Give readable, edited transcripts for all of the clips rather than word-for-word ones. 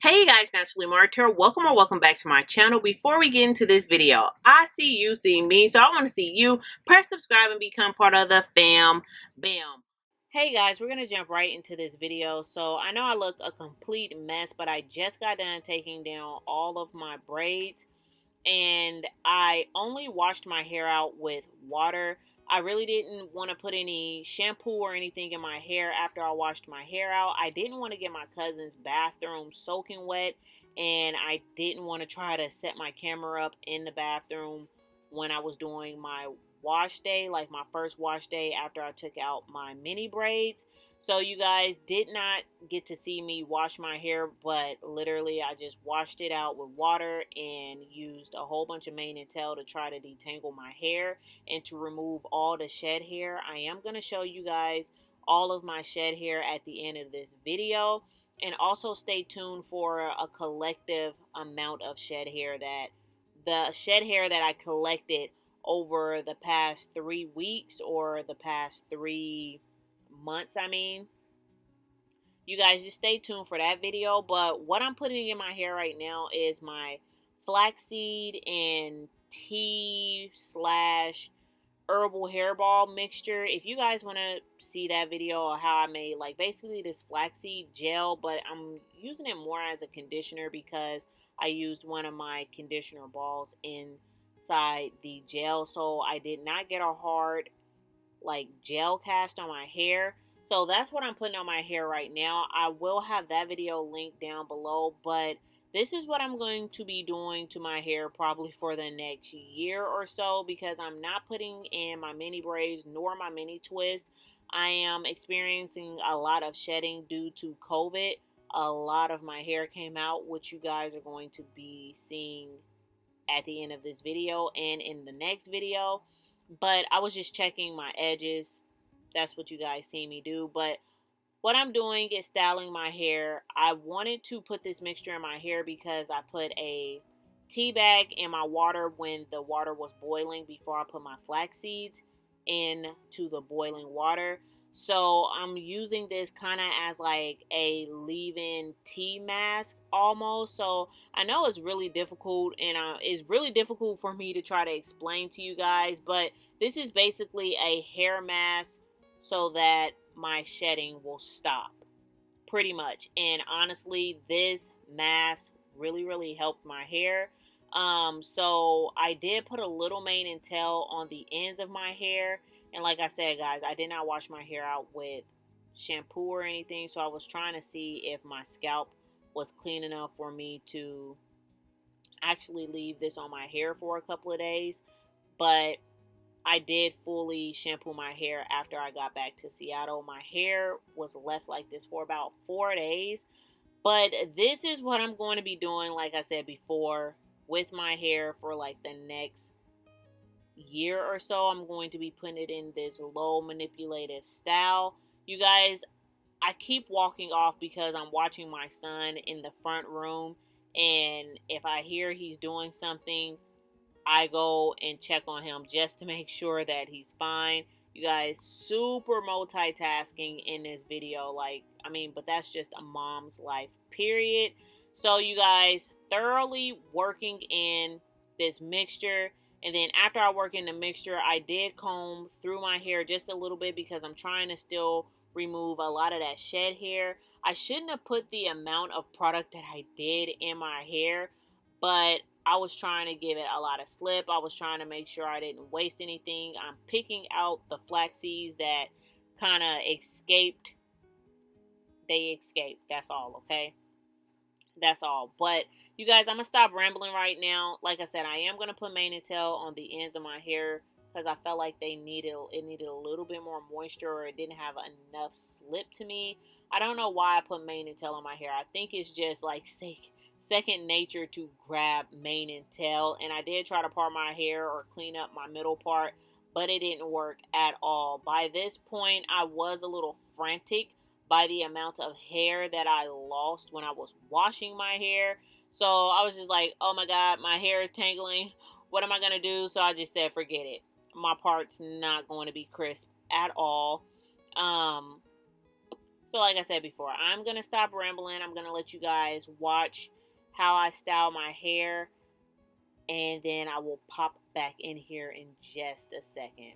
Hey guys, Naturally Marked here. Welcome or welcome back to my channel. Before we get into this video, I see you see me, so I want to see you. Press subscribe and become part of the fam. Bam. Hey guys, we're going to jump right into this video. So I know I look a complete mess, but I just got done taking down all of my braids. And I only washed my hair out with water. I really didn't want to put any shampoo or anything in my hair after I washed my hair out. I didn't want to get my cousin's bathroom soaking wet, and I didn't want to try to set my camera up in the bathroom when I was doing my wash day, like my first wash day after I took out my mini braids. So you guys did not get to see me wash my hair, but literally I just washed it out with water and used a whole bunch of mane and tail to try to detangle my hair and to remove all the shed hair. I am going to show you guys all of my shed hair at the end of this video, and also stay tuned for a collective amount of shed hair that I collected over the past 3 weeks or the past 3 months. You guys just stay tuned for that video. But what I'm putting in my hair right now is my flaxseed and tea slash herbal hairball mixture. If you guys want to see that video of how I made like basically this flaxseed gel, but I'm using it more as a conditioner because I used one of my conditioner balls inside the gel, so I did not get a hard like gel cast on my hair. So that's what I'm putting on my hair right now. I will have that video linked down below, but this is what I'm going to be doing to my hair probably for the next year or so, because I'm not putting in my mini braids nor my mini twist. I am experiencing a lot of shedding due to COVID. A lot of my hair came out, which you guys are going to be seeing at the end of this video and in the next video. But I was just checking my edges. That's what you guys see me do. But what I'm doing is styling my hair. I wanted to put this mixture in my hair because I put a tea bag in my water when the water was boiling before I put my flax seeds into the boiling water. So I'm using this kind of as like a leave-in tea mask almost. So I know it's really difficult, and it's really difficult for me to try to explain to you guys, but this is basically a hair mask so that my shedding will stop, pretty much. And honestly, this mask really helped my hair. So I did put a little mane and tail on the ends of my hair. And like I said, guys, I did not wash my hair out with shampoo or anything. So I was trying to see if my scalp was clean enough for me to actually leave this on my hair for a couple of days. But I did fully shampoo my hair after I got back to Seattle. My hair was left like this for about 4 days. But this is what I'm going to be doing, like I said before, with my hair for like the next year or so. I'm going to be putting it in this low manipulative style. You guys, I keep walking off because I'm watching my son in the front room, and if I hear he's doing something, I go and check on him just to make sure that he's fine. You guys, super multitasking in this video. But that's just a mom's life, period. So you guys, thoroughly working in this mixture. And then after I work in the mixture, I did comb through my hair just a little bit because I'm trying to still remove a lot of that shed hair. I shouldn't have put the amount of product that I did in my hair, but I was trying to give it a lot of slip. I was trying to make sure I didn't waste anything. I'm picking out the flax seeds that kind of escaped. They escaped. That's all, okay? That's all. But you guys, I'm going to stop rambling right now. Like I said, I am going to put mane and tail on the ends of my hair because I felt like it needed a little bit more moisture, or it didn't have enough slip to me. I don't know why I put mane and tail on my hair. I think it's just like second nature to grab mane and tail. And I did try to part my hair or clean up my middle part, but it didn't work at all. By this point, I was a little frantic by the amount of hair that I lost when I was washing my hair. So I was just like, oh my God, my hair is tangling. What am I going to do? So I just said, forget it. My part's not going to be crisp at all. So like I said before, I'm going to stop rambling. I'm going to let you guys watch how I style my hair, and then I will pop back in here in just a second.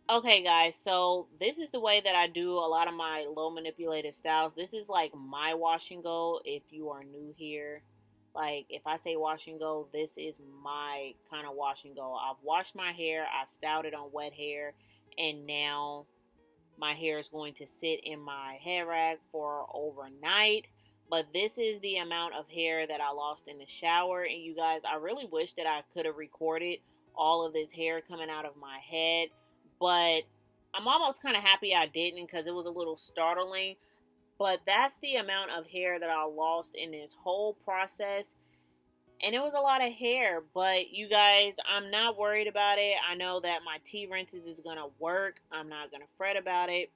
Okay, guys, so this is the way that I do a lot of my low manipulative styles. This is like my wash and go if you are new here. Like, if I say wash and go, this is my kind of wash and go. I've washed my hair, I've styled it on wet hair, and now my hair is going to sit in my hair rack for overnight. But this is the amount of hair that I lost in the shower. And you guys, I really wish that I could have recorded all of this hair coming out of my head. But I'm almost kind of happy I didn't, because it was a little startling. But that's the amount of hair that I lost in this whole process. And it was a lot of hair, but you guys, I'm not worried about it. I know that my T-rinses is going to work. I'm not going to fret about it.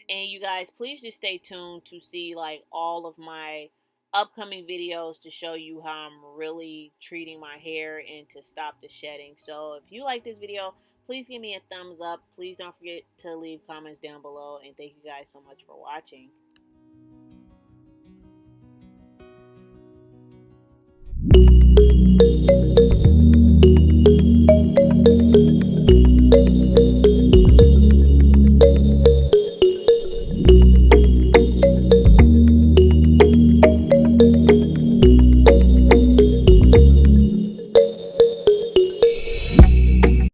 And you guys, please just stay tuned to see like all of my upcoming videos to show you how I'm really treating my hair and to stop the shedding. So if you like this video, please give me a thumbs up. Please don't forget to leave comments down below. And thank you guys so much for watching.